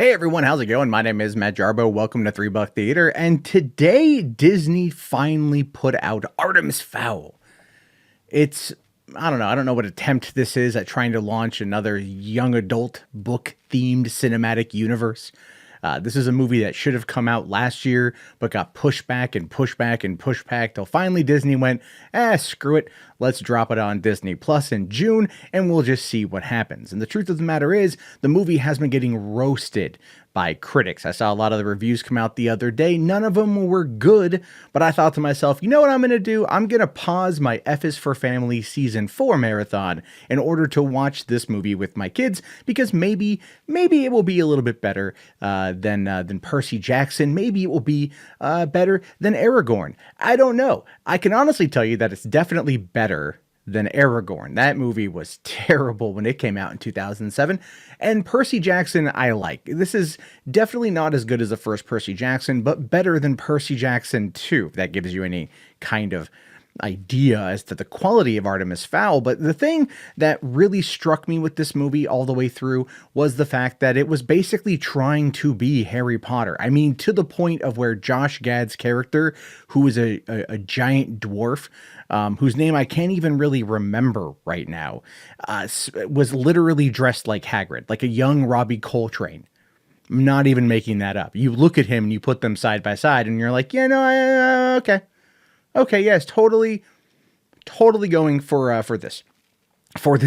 Hey everyone, how's it going? My name is Matt Jarbo. Welcome to $3 Theater. And today Disney finally put out Artemis Fowl. It's I don't know what attempt this is at trying to launch another young adult book themed cinematic universe. This is a movie that should have come out last year, but got pushed back and pushed back and pushed back till finally Disney went, screw it. Let's drop it on Disney Plus in June and we'll just see what happens. And the truth of the matter is, the movie has been getting roasted by critics. I saw a lot of the reviews come out the other day. None of them were good, but I thought to myself, you know what I'm going to do? I'm going to pause my F is for Family Season 4 marathon in order to watch this movie with my kids, because maybe it will be a little bit better than Percy Jackson. Maybe it will be better than Aragorn. I don't know. I can honestly tell you that it's definitely better than Aragorn. That movie was terrible when it came out in 2007. And Percy Jackson, I like. This is definitely not as good as the first Percy Jackson, but better than Percy Jackson 2, if that gives you any kind of idea as to the quality of Artemis Fowl. But the thing that really struck me with this movie all the way through was the fact that it was basically trying to be Harry Potter. I mean, to the point of where Josh Gad's character, who is a giant dwarf, whose name I can't even really remember right now, was literally dressed like Hagrid, like a young Robbie Coltrane. I'm not even making that up. You look at him and you put them side by side and you're like, yeah, no, okay. Okay, yes, totally going for this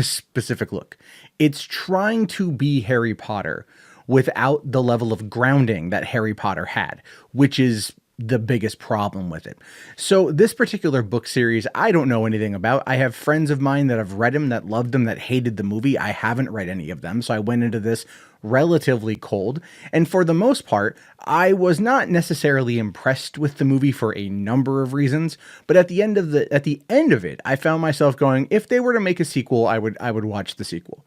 specific look. It's trying to be Harry Potter without the level of grounding that Harry Potter had, which is the biggest problem with it. So this particular book series, I don't know anything about. I have friends of mine that have read them, that loved them, that hated the movie. I haven't read any of them, so I went into this relatively cold. And for the most part, I was not necessarily impressed with the movie for a number of reasons. But at the end of it, I found myself going, if they were to make a sequel, I would watch the sequel.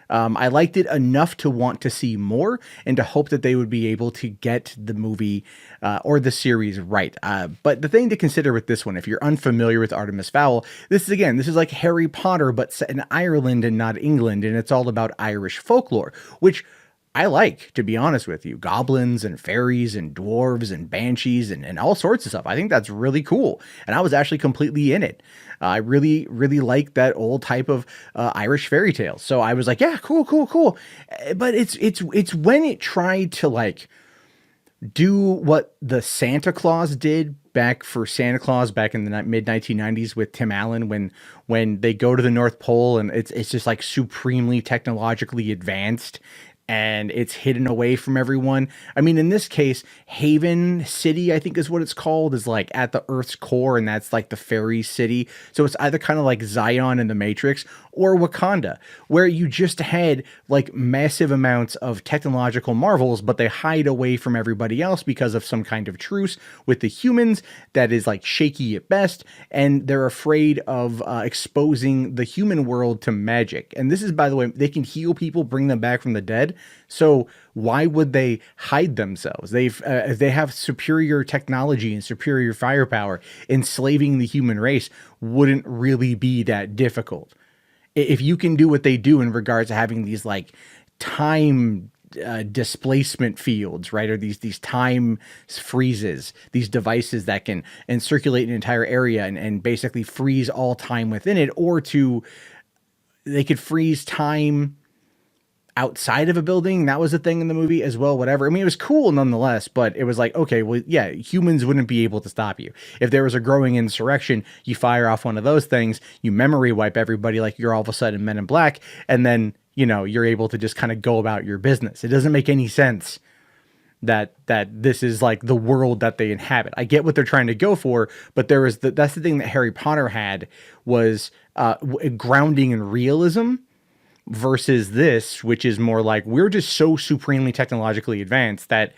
I liked it enough to want to see more and to hope that they would be able to get the movie or the series right. But the thing to consider with this one, if you're unfamiliar with Artemis Fowl, this is like Harry Potter, but set in Ireland and not England. And it's all about Irish folklore, which I like, to be honest with you. Goblins and fairies and dwarves and banshees and all sorts of stuff. I think that's really cool. And I was actually completely in it. I really, really like that old type of Irish fairy tales. So I was like, yeah, cool. But it's when it tried to like do what the Santa Claus did back in the mid 1990s with Tim Allen, when they go to the North Pole and it's just like supremely technologically advanced and it's hidden away from everyone. I mean, in this case, Haven City, I think is what it's called, is like at the Earth's core, and that's like the fairy city. So it's either kind of like Zion in the Matrix or Wakanda, where you just had like massive amounts of technological marvels, but they hide away from everybody else because of some kind of truce with the humans that is like shaky at best, and they're afraid of exposing the human world to magic. And this is, by the way, they can heal people, bring them back from the dead. So why would they hide themselves? They have superior technology and superior firepower. Enslaving the human race wouldn't really be that difficult. If you can do what they do in regards to having these like time displacement fields, right? Or these time freezes, these devices that can circulate an entire area and basically freeze all time within it, or they could freeze time outside of a building. That was a thing in the movie as well, whatever. I mean, it was cool nonetheless, but it was like, okay, well, yeah, humans wouldn't be able to stop you. If there was a growing insurrection, you fire off one of those things, you memory wipe everybody like you're all of a sudden Men in Black, and then, you're able to just kind of go about your business. It doesn't make any sense that this is like the world that they inhabit. I get what they're trying to go for, but that's the thing that Harry Potter had was grounding in realism, versus this, which is more like, we're just so supremely technologically advanced that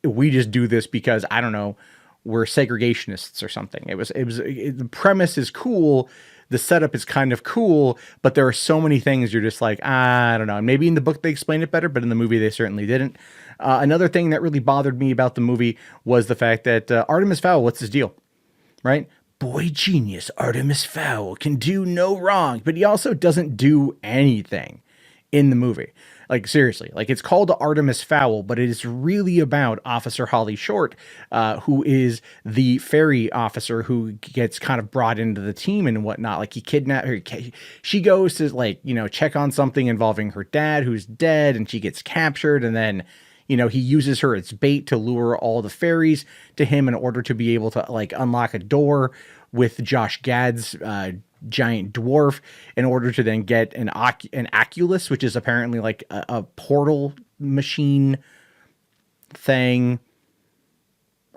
we just do this because, I don't know, we're segregationists or something. The premise is cool. The setup is kind of cool, but there are so many things you're just like, I don't know. Maybe in the book they explained it better, but in the movie they certainly didn't. Another thing that really bothered me about the movie was the fact that Artemis Fowl, what's his deal, right? Boy genius Artemis Fowl can do no wrong, but he also doesn't do anything in the movie. Like, seriously, like, it's called Artemis Fowl, but it is really about Officer Holly Short, who is the ferry officer who gets kind of brought into the team and whatnot. Like, he kidnapped her. She goes to, like, check on something involving her dad who's dead, and she gets captured. And then, he uses her as bait to lure all the fairies to him in order to be able to, like, unlock a door with Josh Gad's giant dwarf in order to then get an oculus, which is apparently like a portal machine thing.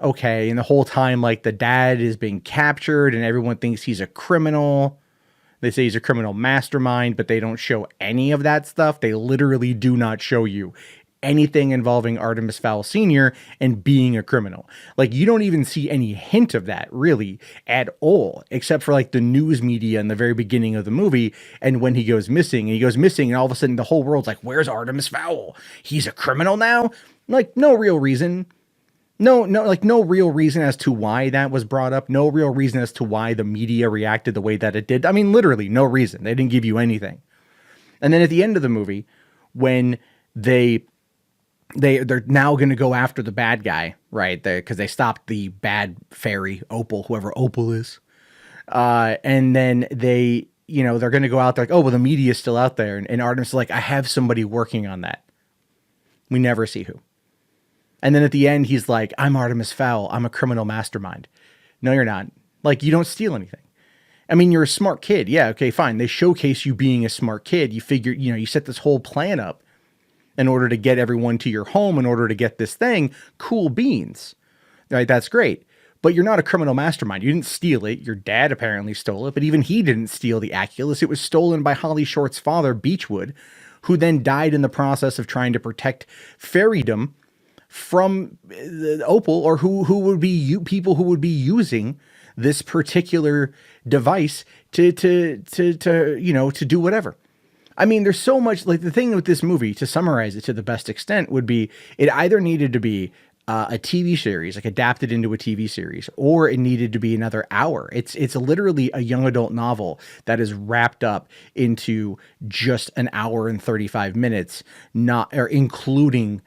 Okay, and the whole time, like, the dad is being captured and everyone thinks he's a criminal. They say he's a criminal mastermind, but they don't show any of that stuff. They literally do not show you anything involving Artemis Fowl Sr. and being a criminal. Like, you don't even see any hint of that really at all, except for like the news media in the very beginning of the movie. And when he goes missing, and all of a sudden the whole world's like, where's Artemis Fowl? He's a criminal now? Like, no real reason. No real reason as to why that was brought up. No real reason as to why the media reacted the way that it did. I mean, literally no reason. They didn't give you anything. And then at the end of the movie, when they're now going to go after the bad guy, right? Because they stopped the bad fairy, Opal, whoever Opal is. And then they're going to go out there like, oh, well, the media is still out there. And Artemis is like, I have somebody working on that. We never see who. And then at the end, he's like, I'm Artemis Fowl. I'm a criminal mastermind. No, you're not. Like, you don't steal anything. I mean, you're a smart kid. Yeah, okay, fine. They showcase you being a smart kid. You figure, you set this whole plan up in order to get everyone to your home, in order to get this thing. Cool beans. Right? That's great. But you're not a criminal mastermind. You didn't steal it. Your dad apparently stole it, but even he didn't steal the Oculus. It was stolen by Holly Short's father, Beechwood, who then died in the process of trying to protect fairydom from the Opal, or who would be people who would be using this particular device to do whatever. I mean, there's so much, like, the thing with this movie, to summarize it to the best extent, would be it either needed to be a TV series, like adapted into a TV series, or it needed to be another hour. It's literally a young adult novel that is wrapped up into just an hour and 35 minutes, including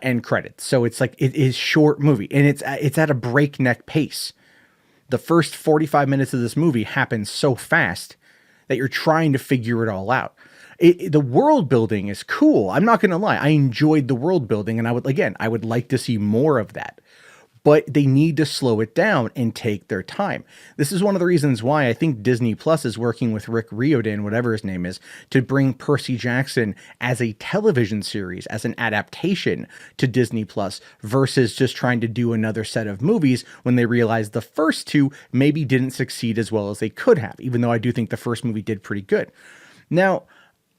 end credits. So it's like, it is short movie, and it's at a breakneck pace. The first 45 minutes of this movie happens so fast that you're trying to figure it all out. The world building is cool. I'm not going to lie. I enjoyed the world building, and I would like to see more of that. But they need to slow it down and take their time. This is one of the reasons why I think Disney Plus is working with Rick Riordan, whatever his name is, to bring Percy Jackson as a television series, as an adaptation to Disney Plus, versus just trying to do another set of movies when they realized the first two maybe didn't succeed as well as they could have, even though I do think the first movie did pretty good. Now,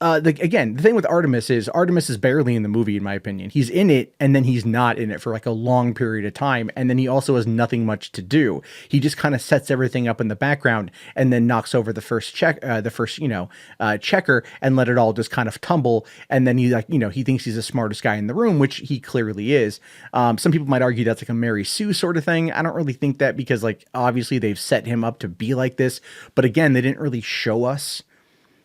the thing with Artemis is barely in the movie, in my opinion. He's in it, and then he's not in it for like a long period of time. And then he also has nothing much to do. He just kind of sets everything up in the background and then knocks over the first checker and let it all just kind of tumble. And then he thinks he's the smartest guy in the room, which he clearly is. Some people might argue that's like a Mary Sue sort of thing. I don't really think that, because, like, obviously they've set him up to be like this. But again, they didn't really show us,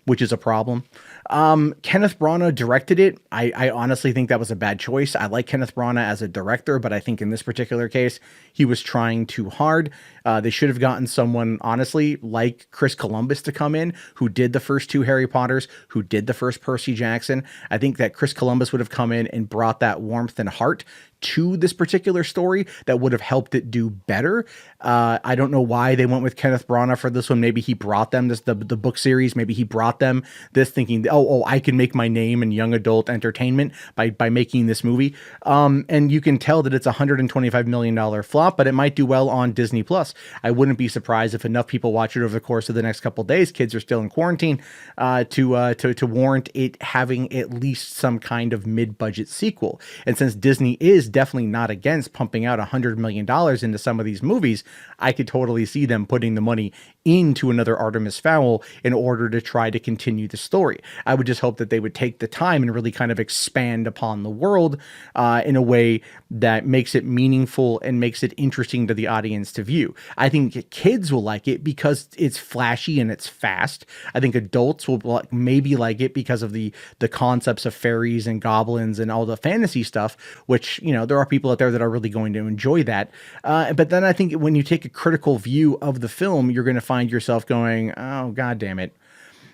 which is a problem. Kenneth Branagh directed it. I honestly think that was a bad choice. I like Kenneth Branagh as a director, but I think in this particular case, he was trying too hard. They should have gotten someone, honestly, like Chris Columbus to come in, who did the first two Harry Potters, who did the first Percy Jackson. I think that Chris Columbus would have come in and brought that warmth and heart to this particular story that would have helped it do better. I don't know why they went with Kenneth Branagh for this one. Maybe he brought them the book series. Maybe he brought them this thinking, oh, I can make my name in young adult entertainment by making this movie. And you can tell that it's a $125 million flop, but it might do well on Disney Plus. I wouldn't be surprised if enough people watch it over the course of the next couple of days. Kids are still in quarantine, to warrant it having at least some kind of mid-budget sequel. And since Disney is definitely not against pumping out $100 million into some of these movies, I could totally see them putting the money into another Artemis Fowl in order to try to continue the story. I would just hope that they would take the time and really kind of expand upon the world in a way that makes it meaningful and makes it interesting to the audience to view. I think kids will like it because it's flashy and it's fast. I think adults will maybe like it because of the concepts of fairies and goblins and all the fantasy stuff, which, you know, there are people out there that are really going to enjoy that. But then I think when you take a critical view of the film, you're going to find yourself going, oh, God damn it.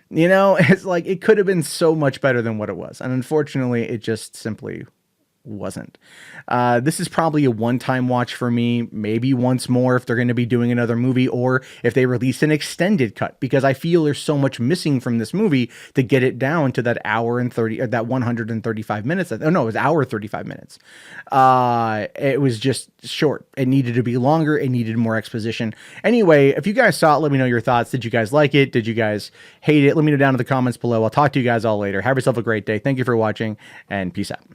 You know, it's like it could have been so much better than what it was. And unfortunately, it just simply wasn't. This is probably a one-time watch for me, maybe once more if they're going to be doing another movie, or if they release an extended cut, because I feel there's so much missing from this movie to get it down to that hour and 30, or that 135 minutes. Oh no, it was hour 35 minutes. It was just short. It needed to be longer. It needed more exposition. Anyway, if you guys saw it, let me know your thoughts. Did you guys like it? Did you guys hate it? Let me know down in the comments below. I'll talk to you guys all later. Have yourself a great day. Thank you for watching, and peace out.